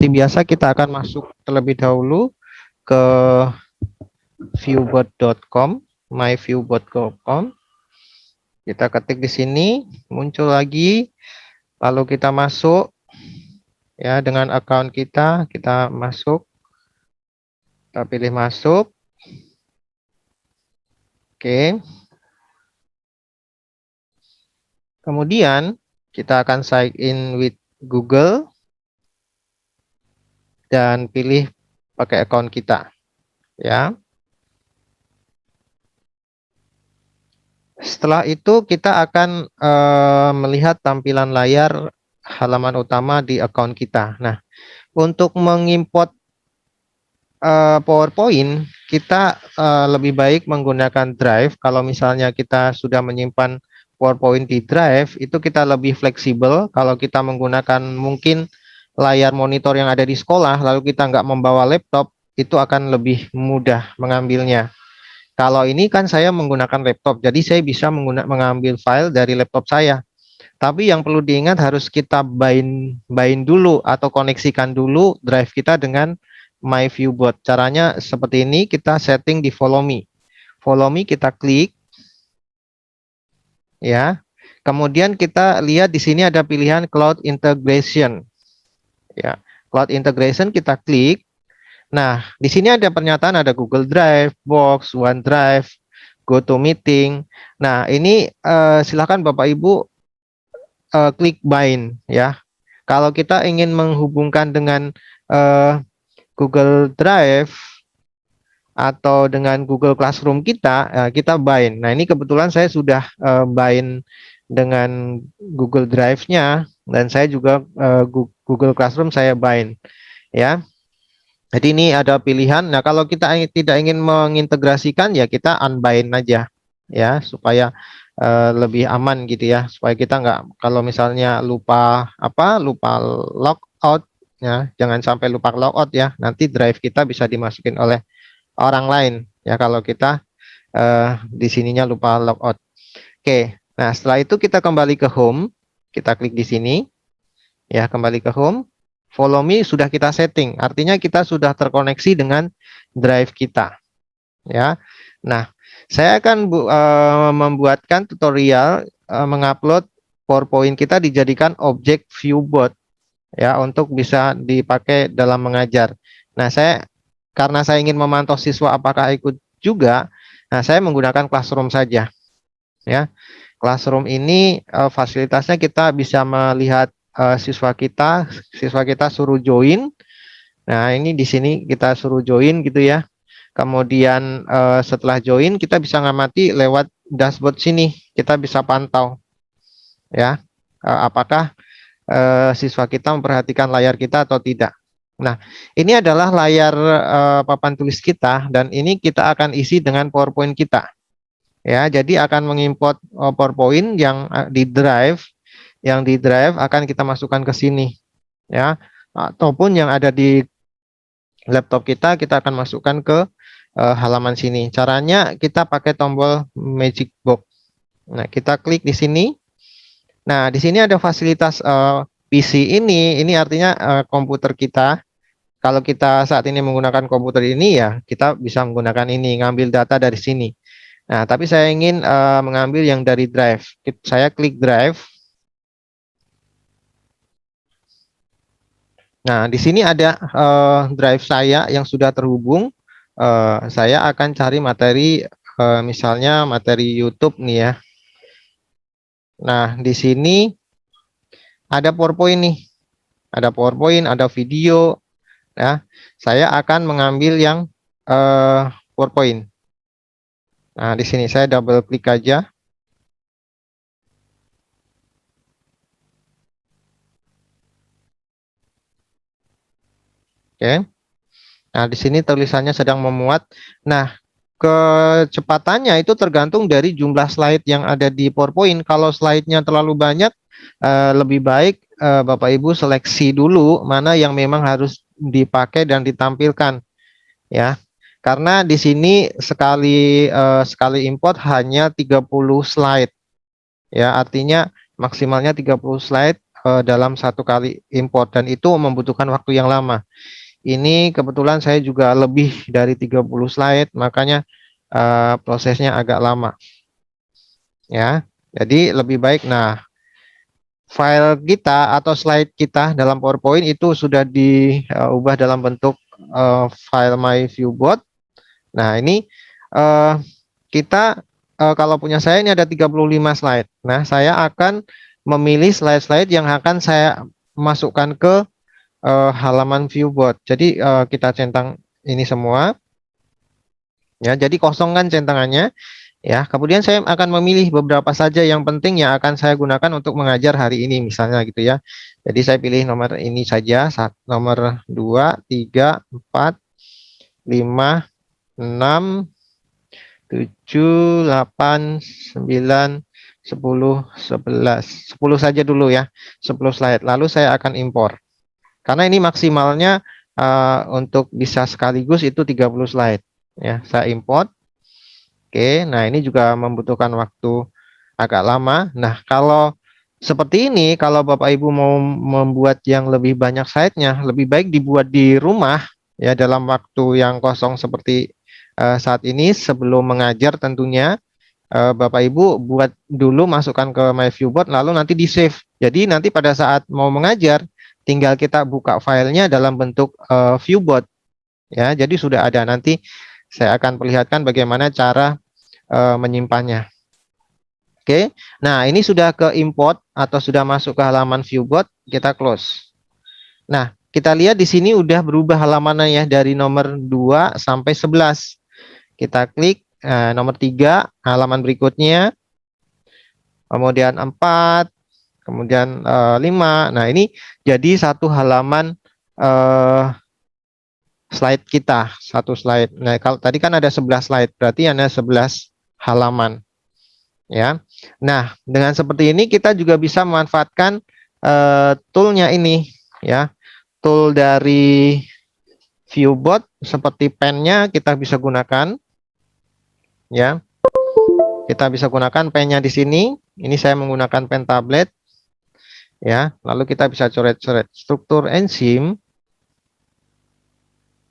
seperti biasa kita akan masuk terlebih dahulu ke viewbot.com, myviewbot.com. Kita ketik di sini, muncul lagi, lalu kita masuk ya dengan account kita masuk, kita pilih masuk. Oke. Kemudian kita akan sign in with Google dan pilih pakai account kita ya. Setelah itu kita akan melihat tampilan layar halaman utama di account kita. Nah, untuk mengimport PowerPoint, kita lebih baik menggunakan Drive. Kalau misalnya kita sudah menyimpan PowerPoint di Drive, itu kita lebih fleksibel. Kalau kita menggunakan mungkin layar monitor yang ada di sekolah, lalu kita nggak membawa laptop, itu akan lebih mudah mengambilnya. Kalau ini kan saya menggunakan laptop, jadi saya bisa mengambil file dari laptop saya. Tapi yang perlu diingat harus kita bind dulu atau koneksikan dulu drive kita dengan MyViewBot. Caranya seperti ini, kita setting di Follow Me. Follow Me kita klik, ya. Kemudian kita lihat di sini ada pilihan Cloud Integration. Ya, Cloud Integration kita klik. Nah, di sini ada pernyataan, ada Google Drive, Box, OneDrive, GoToMeeting. Nah, ini silakan Bapak Ibu klik bind ya. Kalau kita ingin menghubungkan dengan Google Drive atau dengan Google Classroom kita, kita bind. Nah, ini kebetulan saya sudah bind dengan Google Drive-nya dan saya juga Google Classroom saya bind ya. Jadi ini ada pilihan. Nah, kalau kita tidak ingin mengintegrasikan ya kita unbind aja ya supaya lebih aman gitu ya. Supaya kita nggak, kalau misalnya lupa logout ya, jangan sampai lupa logout ya. Nanti drive kita bisa dimasukin oleh orang lain ya kalau kita di sininya lupa logout. Oke. Nah, setelah itu kita kembali ke home. Kita klik di sini. Ya, kembali ke home. Follow Me sudah kita setting, artinya kita sudah terkoneksi dengan drive kita. Ya, nah, saya akan membuatkan tutorial mengupload PowerPoint kita dijadikan objek ViewBot, ya, untuk bisa dipakai dalam mengajar. Nah, karena saya ingin memantau siswa apakah ikut juga, nah saya menggunakan Classroom saja. Ya, Classroom ini fasilitasnya kita bisa melihat siswa kita suruh join. Nah, ini di sini kita suruh join gitu ya. Kemudian setelah join kita bisa ngamati lewat dashboard sini. Kita bisa pantau ya apakah siswa kita memperhatikan layar kita atau tidak. Nah, ini adalah layar papan tulis kita dan ini kita akan isi dengan PowerPoint kita. Ya, jadi akan mengimport PowerPoint yang di Drive. Yang di Drive akan kita masukkan ke sini ya, ataupun yang ada di laptop kita akan masukkan ke halaman sini. Caranya kita pakai tombol magic box. Nah, kita klik di sini. Nah, di sini ada fasilitas PC ini artinya komputer kita. Kalau kita saat ini menggunakan komputer ini ya kita bisa menggunakan ini, ngambil data dari sini. Nah, tapi saya ingin mengambil yang dari Drive. Saya klik Drive. Nah, di sini ada drive saya yang sudah terhubung. Saya akan cari materi, misalnya materi YouTube nih ya. Nah, di sini ada PowerPoint nih. Ada PowerPoint, ada video. Ya, saya akan mengambil yang PowerPoint. Nah, di sini saya double klik aja. Oke. Nah, di sini tulisannya sedang memuat. Nah, kecepatannya itu tergantung dari jumlah slide yang ada di PowerPoint. Kalau slide-nya terlalu banyak, lebih baik Bapak Ibu seleksi dulu mana yang memang harus dipakai dan ditampilkan. Ya. Karena di sini sekali import hanya 30 slide. Ya, artinya maksimalnya 30 slide dalam satu kali import, dan itu membutuhkan waktu yang lama. Ini kebetulan saya juga lebih dari 30 slide, makanya prosesnya agak lama. Ya, jadi lebih baik. Nah, file kita atau slide kita dalam PowerPoint itu sudah diubah dalam bentuk file My Viewboard. Nah, ini kita kalau punya saya ini ada 35 slide. Nah, saya akan memilih slide-slide yang akan saya masukkan ke halaman viewboard. Jadi kita centang ini semua. Ya, jadi kosongkan centangannya. Ya, kemudian saya akan memilih beberapa saja yang penting yang akan saya gunakan untuk mengajar hari ini, misalnya gitu ya. Jadi saya pilih nomor ini saja, nomor 2, 3, 4, 5, 6, 7, 8, 9, 10, 11. 10 saja dulu ya, 10 slide. Lalu saya akan impor. Karena ini maksimalnya untuk bisa sekaligus itu 30 slide. Ya, saya import. Oke, nah ini juga membutuhkan waktu agak lama. Nah, kalau seperti ini, kalau Bapak Ibu mau membuat yang lebih banyak slide-nya, lebih baik dibuat di rumah ya dalam waktu yang kosong seperti saat ini sebelum mengajar tentunya. Bapak Ibu buat dulu, masukkan ke My Viewboard, lalu nanti di save. Jadi nanti pada saat mau mengajar, tinggal kita buka filenya dalam bentuk viewboard. Ya, jadi sudah ada. Nanti saya akan perlihatkan bagaimana cara menyimpannya. Oke, nah ini sudah ke import atau sudah masuk ke halaman viewboard, kita close. Nah, kita lihat di sini udah berubah halamannya ya dari nomor 2 sampai 11. Kita klik nomor 3, halaman berikutnya, kemudian 4, kemudian 5. Nah, ini jadi satu halaman slide kita, satu slide. Nah, kalau tadi kan ada 11 slide, berarti ada 11 halaman. Ya. Nah, dengan seperti ini kita juga bisa memanfaatkan toolnya ini ya. Tool dari viewboard seperti pennya kita bisa gunakan ya. Kita bisa gunakan pennya di sini. Ini saya menggunakan pen tablet ya. Lalu kita bisa coret-coret. Struktur enzim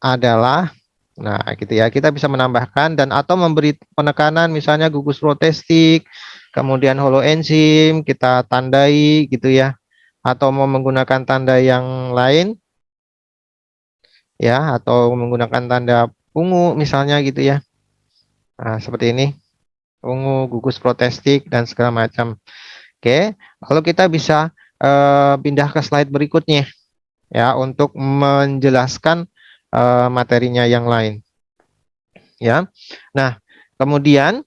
adalah, nah gitu ya, kita bisa menambahkan dan atau memberi penekanan, misalnya gugus protestik, kemudian holoenzim kita tandai gitu ya, atau mau menggunakan tanda yang lain ya, atau menggunakan tanda ungu misalnya gitu ya. Nah, seperti ini, ungu, gugus protestik dan segala macam. Oke, lalu kita bisa pindah ke slide berikutnya ya untuk menjelaskan materinya yang lain. Ya. Nah, kemudian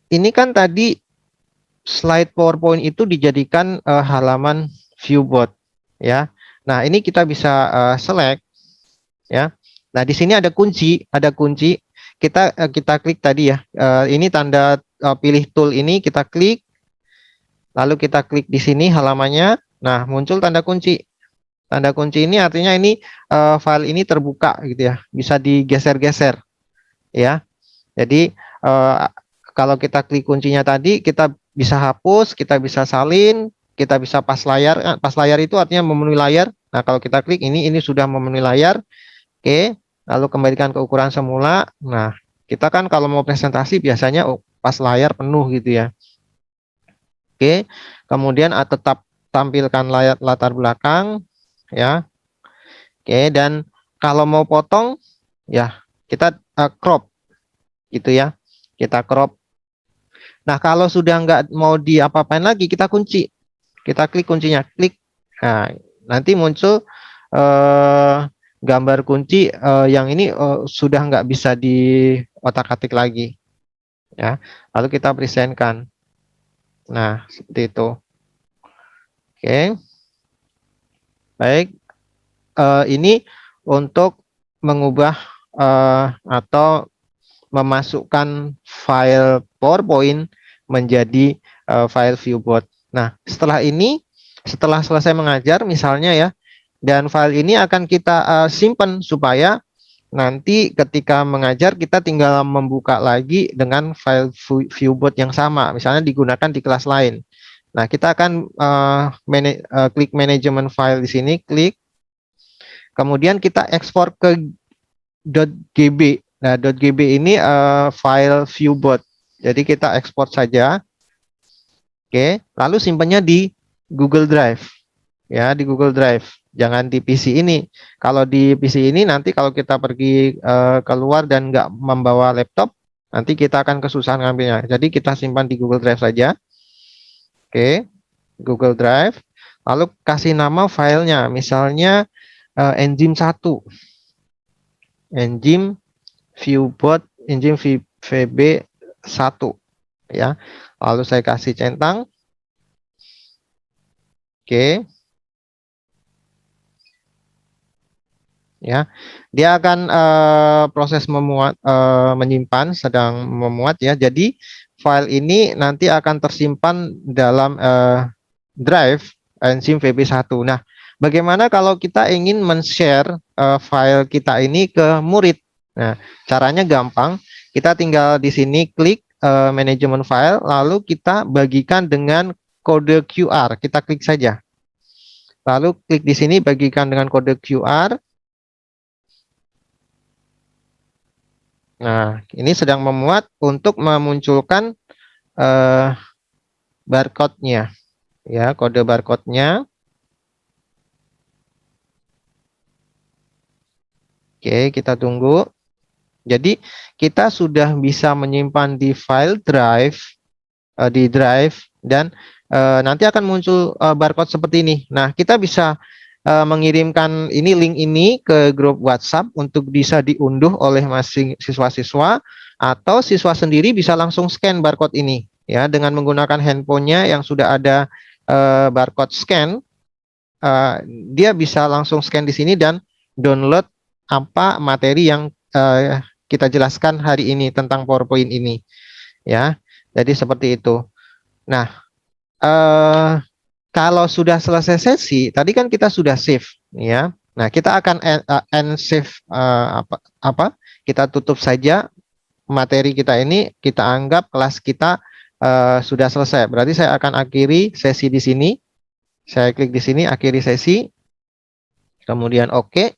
ini kan tadi slide PowerPoint itu dijadikan halaman viewboard ya. Nah, ini kita bisa select ya. Nah, di sini ada kunci, kita klik tadi ya. Ini tanda pilih tool ini, kita klik. Lalu kita klik di sini halamannya. Nah, muncul tanda kunci. Tanda kunci ini artinya ini file ini terbuka gitu ya. Bisa digeser-geser ya. Jadi kalau kita klik kuncinya tadi, kita bisa hapus, kita bisa salin, kita bisa pas layar. Nah, pas layar itu artinya memenuhi layar. Nah, kalau kita klik ini sudah memenuhi layar. Oke, lalu kembalikan ke ukuran semula. Nah, kita kan kalau mau presentasi biasanya pas layar penuh gitu ya. Oke, kemudian tetap tampilkan layar latar belakang ya. Oke, dan kalau mau potong ya kita crop gitu ya. Kita crop. Nah, kalau sudah nggak mau diapa-apain lagi, kita kunci. Kita klik kuncinya, klik. Nah, nanti muncul gambar kunci yang ini sudah nggak bisa diotak-atik lagi. Ya, lalu kita presentkan. Nah, seperti itu. Oke. Baik. Ini untuk mengubah atau memasukkan file PowerPoint menjadi file viewboard. Nah, setelah ini, setelah selesai mengajar misalnya ya, dan file ini akan kita simpan supaya nanti ketika mengajar kita tinggal membuka lagi dengan file viewboard yang sama, misalnya digunakan di kelas lain. Nah, kita akan klik manajemen file di sini, klik. Kemudian kita ekspor ke .gb. Nah, .gb ini file viewbot. Jadi kita ekspor saja. Oke, lalu simpannya di Google Drive. Ya, di Google Drive. Jangan di PC ini. Kalau di PC ini nanti kalau kita pergi keluar dan nggak membawa laptop, nanti kita akan kesusahan ngambilnya. Jadi kita simpan di Google Drive saja. Oke, Google Drive. Lalu kasih nama filenya, misalnya Engine 1. Engine viewbot, engine VB1. Ya. Lalu saya kasih centang. Oke. Ya, dia akan proses menyimpan, sedang memuat ya. Jadi file ini nanti akan tersimpan dalam drive Enzim VB1. Nah, bagaimana kalau kita ingin men-share file kita ini ke murid? Nah, caranya gampang. Kita tinggal di sini klik manajemen file, lalu kita bagikan dengan kode QR. Kita klik saja. Lalu klik di sini bagikan dengan kode QR. Nah, ini sedang memuat untuk memunculkan barcode-nya, ya, kode barcode-nya. Oke, kita tunggu. Jadi, kita sudah bisa menyimpan di file drive, dan nanti akan muncul barcode seperti ini. Nah, kita bisa mengirimkan ini, link ini ke grup WhatsApp untuk bisa diunduh oleh masing siswa-siswa, atau siswa sendiri bisa langsung scan barcode ini ya dengan menggunakan handphonenya yang sudah ada barcode scan. Dia bisa langsung scan di sini dan download apa materi yang kita jelaskan hari ini tentang PowerPoint ini ya. Jadi seperti itu. Nah, kalau sudah selesai sesi, tadi kan kita sudah save, ya. Nah, kita akan end save kita tutup saja materi kita ini. Kita anggap kelas kita sudah selesai. Berarti saya akan akhiri sesi di sini. Saya klik di sini, akhiri sesi. Kemudian oke.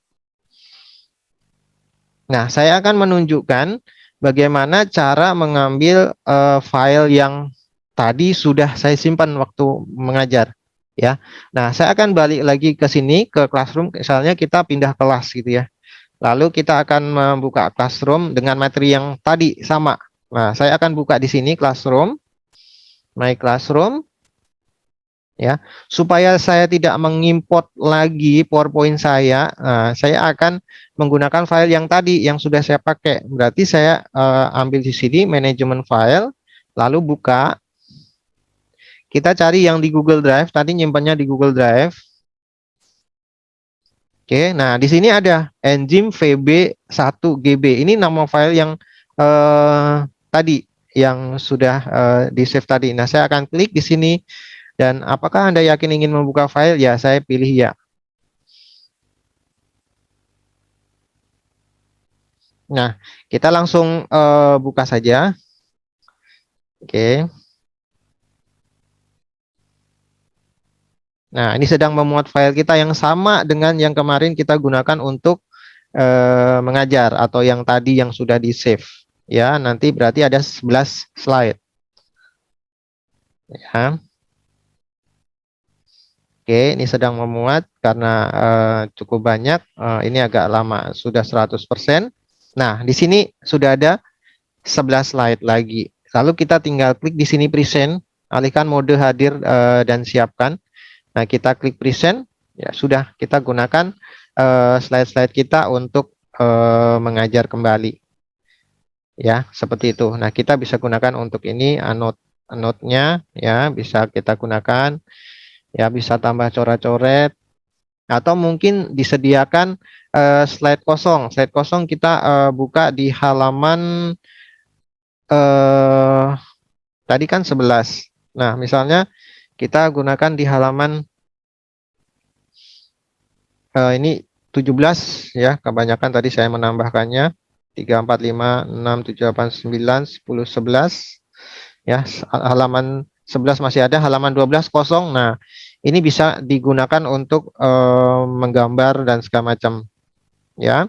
Nah, saya akan menunjukkan bagaimana cara mengambil file yang tadi sudah saya simpan waktu mengajar. Ya, nah saya akan balik lagi ke sini ke Classroom. Misalnya kita pindah kelas gitu ya. Lalu kita akan membuka Classroom dengan materi yang tadi sama. Nah, saya akan buka di sini Classroom, My Classroom, ya. Supaya saya tidak mengimport lagi PowerPoint saya, saya akan menggunakan file yang tadi yang sudah saya pakai. Berarti saya ambil di sini manajemen file, lalu buka. Kita cari yang di Google Drive, tadi nyimpannya di Google Drive. Oke, nah di sini ada Engine VB1GB. Ini nama file yang tadi, yang sudah di-save tadi. Nah, saya akan klik di sini. Dan apakah Anda yakin ingin membuka file? Ya, saya pilih ya. Nah, kita langsung buka saja. Oke. Nah, ini sedang memuat file kita yang sama dengan yang kemarin kita gunakan untuk mengajar, atau yang tadi yang sudah di-save. Ya, nanti berarti ada 11 slide. Ya. Oke, ini sedang memuat karena cukup banyak. Ini agak lama, sudah 100%. Nah, di sini sudah ada 11 slide lagi. Lalu kita tinggal klik di sini present, alihkan mode hadir dan siapkan. Nah, kita klik present, ya sudah, kita gunakan slide-slide kita untuk mengajar kembali. Ya, seperti itu. Nah, kita bisa gunakan untuk ini note-nya, ya, bisa kita gunakan, ya, bisa tambah coret-coret, atau mungkin disediakan slide kosong. Slide kosong kita buka di halaman tadi kan 11. Nah, misalnya kita gunakan di halaman ini 17 ya, kebanyakan tadi saya menambahkannya 3, 4, 5, 6, 7, 8, 9, 10, 11 ya, halaman 11 masih ada, halaman 12 kosong. Nah, ini bisa digunakan untuk menggambar dan segala macam, ya.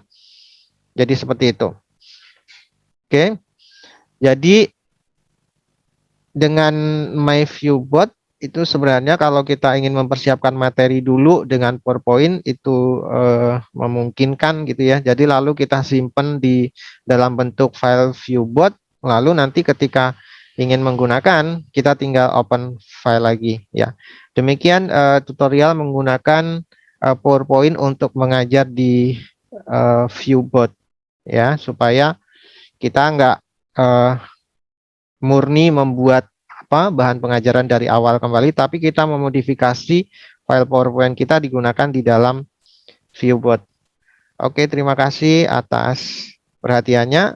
Jadi seperti itu. Oke. Jadi dengan MyViewBot itu sebenarnya kalau kita ingin mempersiapkan materi dulu dengan PowerPoint itu memungkinkan gitu ya. Jadi lalu kita simpan di dalam bentuk file ViewBot, lalu nanti ketika ingin menggunakan kita tinggal open file lagi ya. Demikian tutorial menggunakan PowerPoint untuk mengajar di ViewBot ya, supaya kita nggak murni membuat bahan pengajaran dari awal kembali, tapi kita memodifikasi file PowerPoint kita digunakan di dalam ViewBot. Oke, terima kasih atas perhatiannya.